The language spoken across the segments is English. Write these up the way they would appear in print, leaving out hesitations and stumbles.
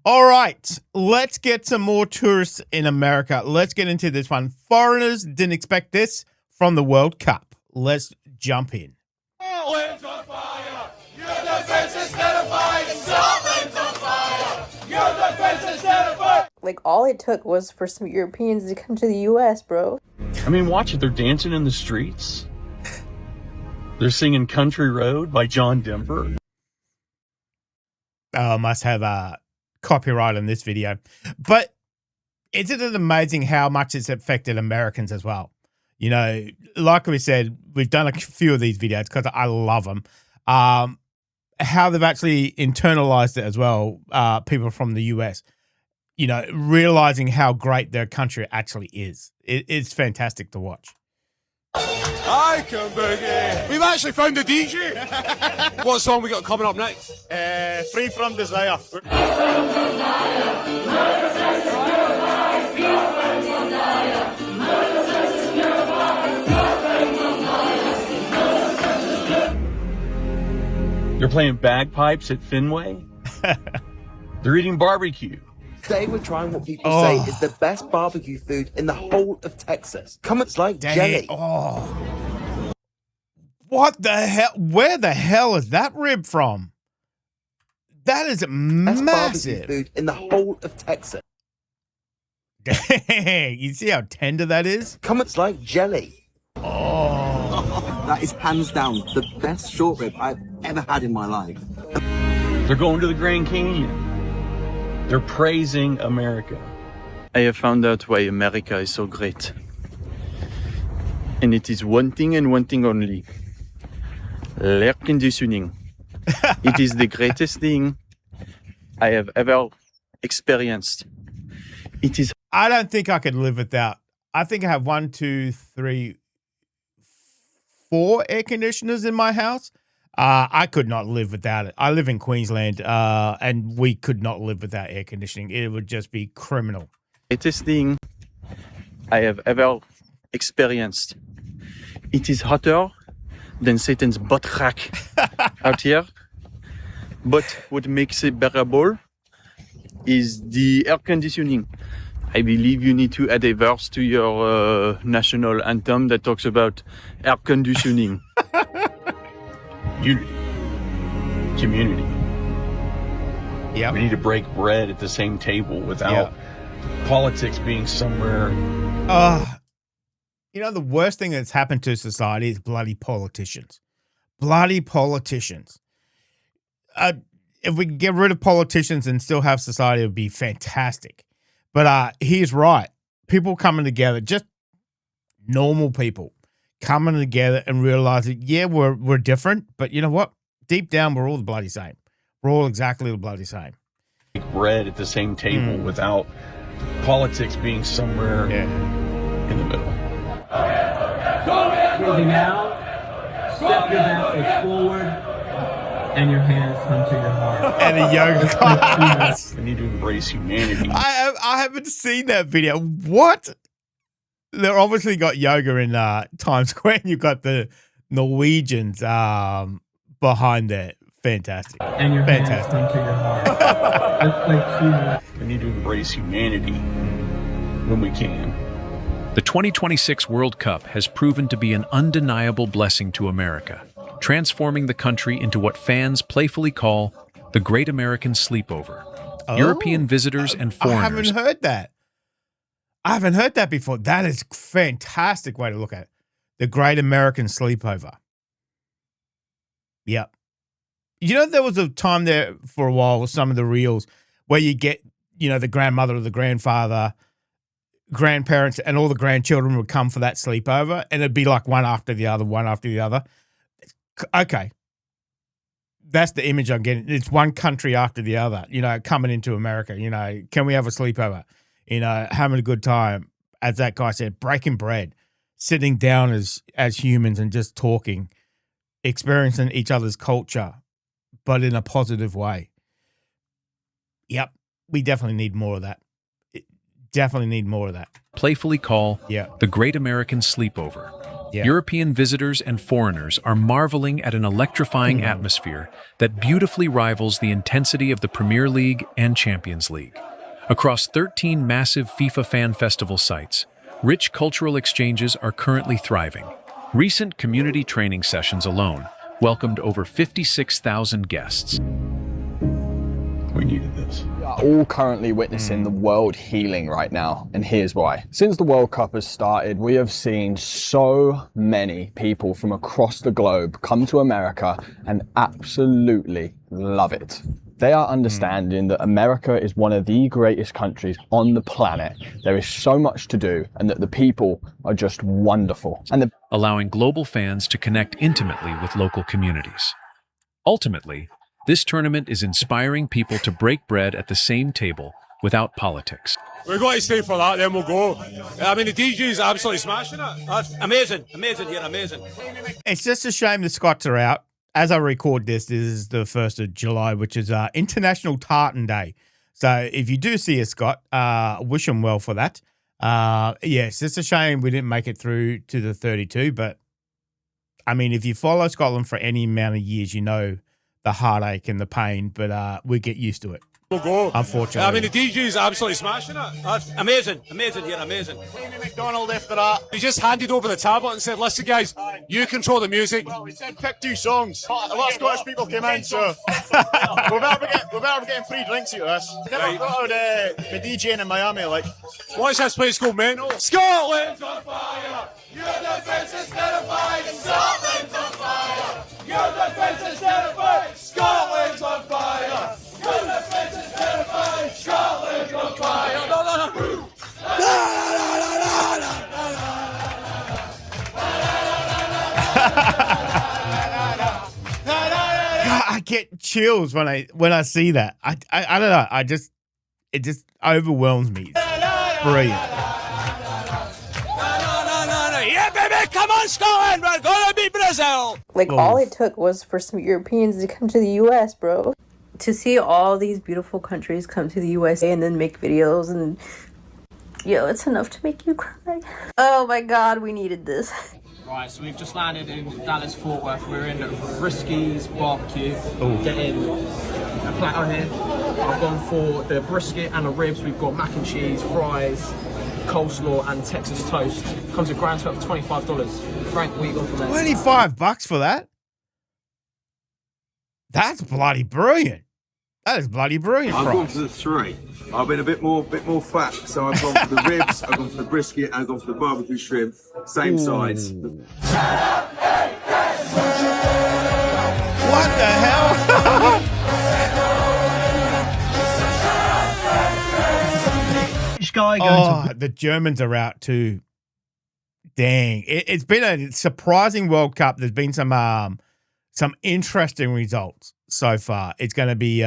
All right, let's get some more tourists in America. Let's get into this one. Foreigners didn't expect this from the World Cup. Let's jump in. Scotland's on fire! You're the princess terrified! Scotland's on fire! You're the princess terrified! Like, all it took was for some Europeans to come to the U.S., bro. I mean, watch it. They're dancing in the streets. They're singing Country Road by John Denver. Must have copyright on this video. But isn't it amazing how much it's affected Americans as well? You know, like we said, we've done a few of these videos because I love them. How they've actually internalized it as well, people from the US, you know, realizing how great their country actually is. It's fantastic to watch. I can boogie! We've actually found a DJ! What song we got coming up next? Free From Desire. They're playing bagpipes at Fenway. They're eating barbecue. Today we're trying what people say is the best barbecue food in the whole of Texas. It's like jelly. Oh. What the hell? Where the hell is that rib from? That is Best massive. barbecue food in the whole of Texas. Dang, you see how tender that is? It's like jelly. Oh. That is hands down the best short rib I've ever had in my life. They're going to the Grand Canyon. They're praising America. I have found out why America is so great. And it is one thing and one thing only. Air conditioning. It is the greatest thing I have ever experienced. It is. I don't think I could live without. I think I have 1, 2, 3, 4 air conditioners in my house. I could not live without it. I live in Queensland, and we could not live without air conditioning. It would just be criminal. Greatest thing I have ever experienced. It is hotter than Satan's butt crack out here. But what makes it bearable is the air conditioning. I believe you need to add a verse to your national anthem that talks about air conditioning. Unity. Community. Yeah. We need to break bread at the same table without politics being somewhere. You know, the worst thing that's happened to society is bloody politicians. Bloody politicians. If we could get rid of politicians and still have society, it would be fantastic. But he's right. People coming together, just normal people coming together and realizing, yeah, we're different, but you know what? Deep down, we're all the bloody same. We're all exactly the bloody same. Break bread at the same table without politics being somewhere in the middle. Closing now. Step your back foot forward and your hands come to your heart. And a yoga class. We need to embrace humanity. I haven't seen that video. What? They're obviously got yoga in Times Square. You've got the Norwegians behind there. Fantastic. And your hands come to your heart. That's like We need to embrace humanity when we can. The 2026 World Cup has proven to be an undeniable blessing to America, transforming the country into what fans playfully call the Great American Sleepover. European visitors and foreigners. I haven't heard that. I haven't heard that before. That is a fantastic way to look at it. The Great American Sleepover. Yep. You know, there was a time there for a while with some of the reels where you get, you know, the grandmother or the grandfather, grandparents, and all the grandchildren would come for that sleepover, and it'd be like one after the other, one after the other. Okay. That's the image I'm getting. It's one country after the other, you know, coming into America. You know, can we have a sleepover? You know, having a good time. As that guy said, breaking bread, sitting down as humans and just talking, experiencing each other's culture, but in a positive way. Yep. We definitely need more of that. Definitely need more of that. Playfully call the Great American Sleepover. Yeah. European visitors and foreigners are marveling at an electrifying atmosphere that beautifully rivals the intensity of the Premier League and Champions League. Across 13 massive FIFA fan festival sites, rich cultural exchanges are currently thriving. Recent community training sessions alone welcomed over 56,000 guests. We needed this. We are all currently witnessing the world healing right now, and here's why. Since the World Cup has started, we have seen so many people from across the globe come to America and absolutely love it. They are understanding that America is one of the greatest countries on the planet. There is so much to do, and that the people are just wonderful. And allowing global fans to connect intimately with local communities. Ultimately, this tournament is inspiring people to break bread at the same table without politics. We've got to stay for that, then we'll go. I mean, the DJ is absolutely smashing it. That's amazing. Amazing here, amazing. It's just a shame the Scots are out. As I record this is the 1st of July, which is International Tartan Day. So if you do see a Scot, wish them well for that. Yes, it's a shame we didn't make it through to the 32, but I mean, if you follow Scotland for any amount of years, you know the heartache and the pain, but we get used to it. We'll go. Unfortunately. I mean, the DJ is absolutely smashing it. That's amazing. Amazing here, amazing. McDonald after that. He just handed over the tablet and said, listen, guys, you control the music. Well, he said pick 2 songs. A lot of Scottish people came in, so we better be getting free drinks out of this. Never thought I'd be DJing in Miami, like. What's this place called, Mental? Scotland's on fire! Your defense is terrified! Scotland's on fire! Your defense is terrified! Scotland's on fire! Your defense is terrified! Scotland's on fire! No. God, I get chills when I see that. I don't know. It just overwhelms me. It's brilliant. Yeah, baby, come on, Scotland! We're gonna beat Brazil! Like, all it took was for some Europeans to come to the US, bro. To see all these beautiful countries come to the USA and then make videos and... Yo, it's enough to make you cry. Oh my god, we needed this. Right, so we've just landed in Dallas Fort Worth. We're in Brisky's barbecue. Getting a platter here. I've gone for the brisket and the ribs. We've got mac and cheese, fries, coleslaw and Texas toast. Comes a grand total of $25. Frank, what you got for that? $25 for that? That's bloody brilliant. That is bloody brilliant. I've gone for the 3. I've been a bit more fat, so I've gone for the ribs, I've gone for the brisket, and I've gone for the barbecue shrimp, same size. What the hell? The Germans are out too. Dang, it's been a surprising World Cup. There's been some interesting results so far. It's going to be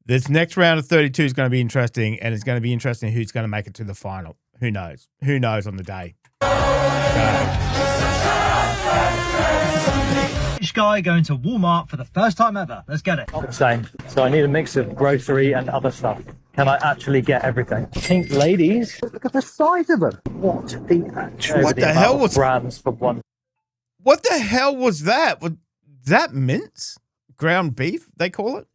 this next round of 32 is going to be interesting, and it's going to be interesting who's going to make it to the final. Who knows? Who knows on the day? Guy going to Walmart for the first time ever. Let's get it. Same. So I need a mix of grocery and other stuff. Can I actually get everything? Pink ladies. Look at the size of them. What the actual? What the hell was grams for one? What the hell was that? Was that mince? Ground beef? They call it.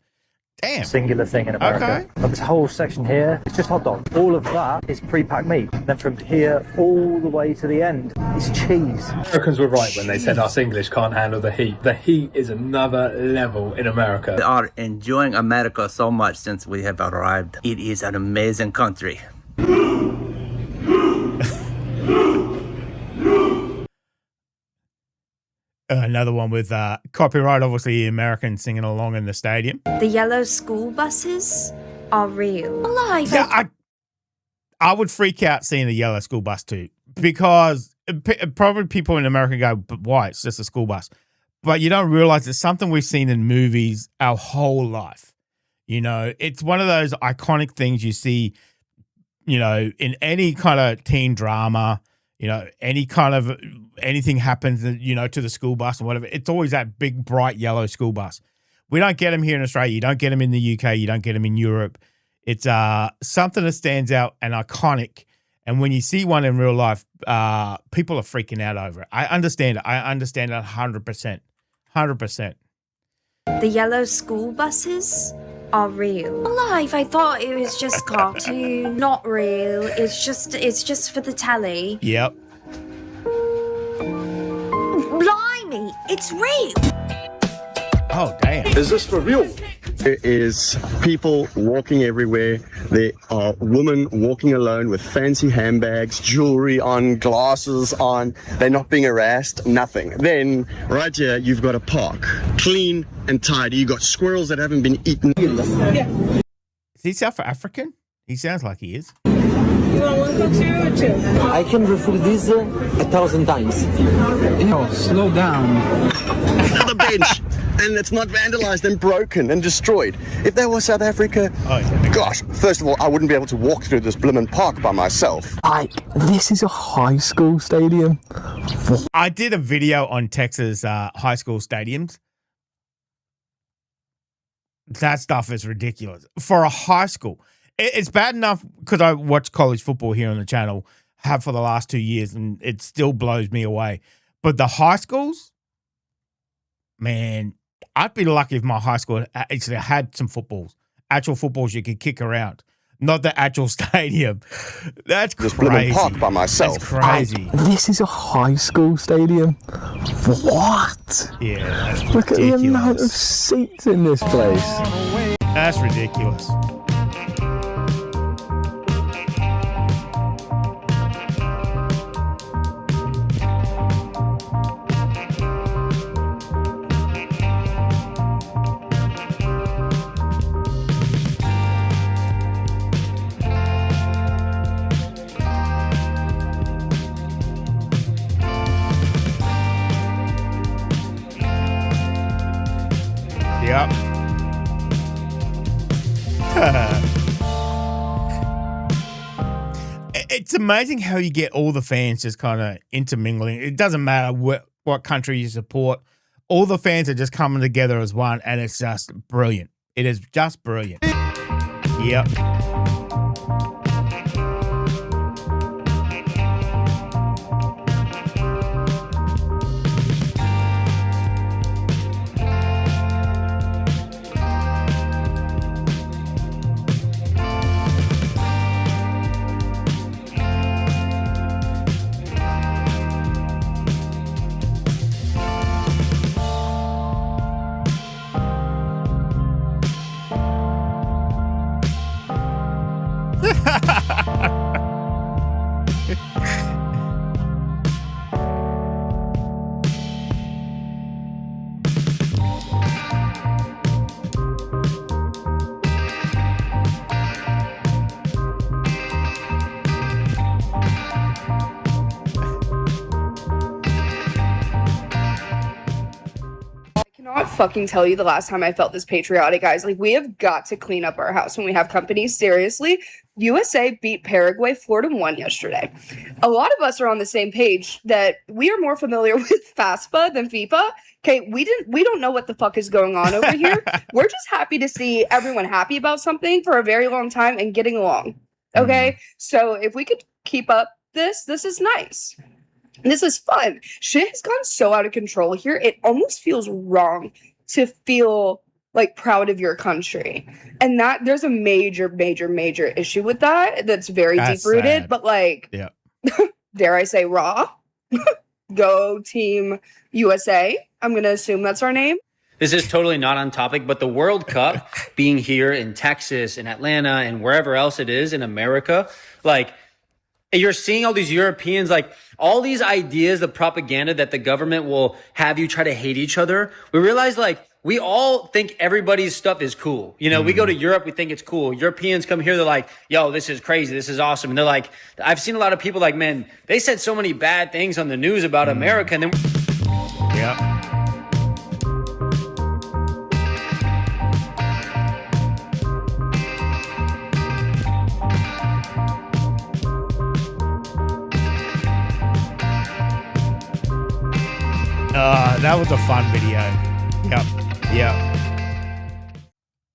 Damn. Singular thing in America. Okay. But this whole section here, it's just hot dog. All of that is pre-packed meat. And then from here all the way to the end, it's cheese. Americans were right when they said us English can't handle the heat. The heat is another level in America. We are enjoying America so much since we have arrived. It is an amazing country. Another one with copyright, obviously Americans singing along in the stadium. The yellow school buses are real. Alive. Yeah, I would freak out seeing a yellow school bus too, because probably people in America go, but why? It's just a school bus. But you don't realize it's something we've seen in movies our whole life. You know, it's one of those iconic things you see, you know, in any kind of teen drama. You know, anything happens, you know, to the school bus or whatever, it's always that big, bright yellow school bus. We don't get them here in Australia. You don't get them in the UK. You don't get them in Europe. It's something that stands out and iconic. And when you see one in real life, people are freaking out over it. I understand it. I understand it 100%. 100%. The yellow school buses are real. Alive, I thought it was just cartoon, not real. It's just for the telly. Yep. Blimey, it's real. Oh, damn. Is this for real? There is people walking everywhere. There are women walking alone with fancy handbags, jewelry on, glasses on. They're not being harassed, nothing. Then, right here, you've got a park. Clean and tidy. You've got squirrels that haven't been eaten. Is he South African? He sounds like he is. You want one Coke Zero or two? I can refill this 1,000 times. No, slow down. The bench. And it's not vandalized and broken and destroyed. If that was South Africa, gosh, first of all, I wouldn't be able to walk through this blimmin' park by myself. This is a high school stadium. I did a video on Texas high school stadiums. That stuff is ridiculous. For a high school, it's bad enough because I watch college football here on the channel, have for the last 2 years, and it still blows me away. But the high schools, man, I'd be lucky if my high school actually had some footballs, actual footballs you could kick around, not the actual stadium. That's crazy. Park by myself. That's crazy. This is a high school stadium. What? Yeah, that's Look at the ridiculous. amount of seats in this place. That's ridiculous. Yep. It's amazing how you get all the fans just kind of intermingling. It doesn't matter what country you support. All the fans are just coming together as one, and it's just brilliant. It is just brilliant. Yep. Not fucking tell you the last time I felt this patriotic, guys. Like, we have got to clean up our house when we have company. Seriously, USA beat Paraguay 4-1 yesterday. A lot of us are on the same page that we are more familiar with FAFSA than FIFA. Okay, we don't know what the fuck is going on over here. We're just happy to see everyone happy about something for a very long time and getting along. Okay, so if we could keep up this is nice. This is fun. Shit has gone so out of control here. It almost feels wrong to feel like proud of your country. And that there's a major issue with that. That's very deep rooted, but like, yeah. Dare I say raw? Go Team USA. I'm going to assume that's our name. This is totally not on topic, but the World Cup being here in Texas, in Atlanta, and wherever else it is in America, like, you're seeing all these Europeans, like all these ideas, the propaganda that the government will have you try to hate each other. We realize, like, we all think everybody's stuff is cool. You know, we go to Europe, we think it's cool. Europeans come here, they're like, yo, this is crazy. This is awesome. And they're like, I've seen a lot of people like, man, they said so many bad things on the news about America. And then, yeah. That was a fun video. Yep.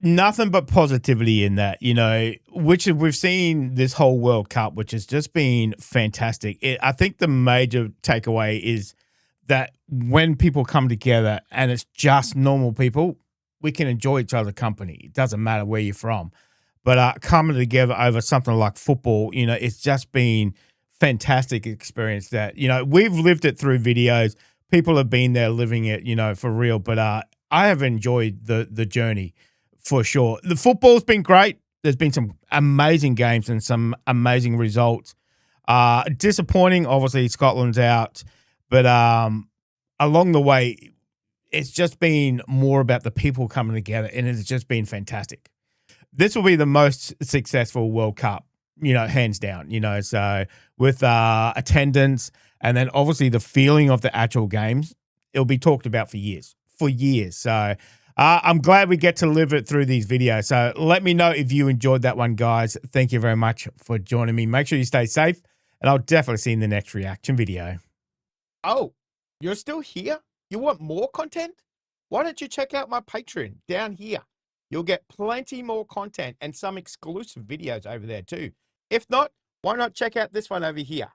nothing but positivity in that, you know, which we've seen this whole World Cup, which has just been fantastic. I think the major takeaway is that when people come together and it's just normal people, we can enjoy each other's company. It doesn't matter where you're from. But coming together over something like football, you know, it's just been fantastic experience that, you know, we've lived it through videos. People have been there living it, you know, for real. But I have enjoyed the journey for sure. The football's been great. There's been some amazing games and some amazing results. Disappointing, obviously, Scotland's out. But along the way, it's just been more about the people coming together, and it's just been fantastic. This will be the most successful World Cup, you know, hands down, you know, so with attendance and then obviously the feeling of the actual games, it'll be talked about for years. So I'm glad we get to live it through these videos. So let me know if you enjoyed that one, guys. Thank you very much for joining me. Make sure you stay safe, and I'll definitely see you in the next reaction video. Oh, you're still here? You want more content? Why don't you check out my Patreon down here? You'll get plenty more content and some exclusive videos over there too. If not, why not check out this one over here?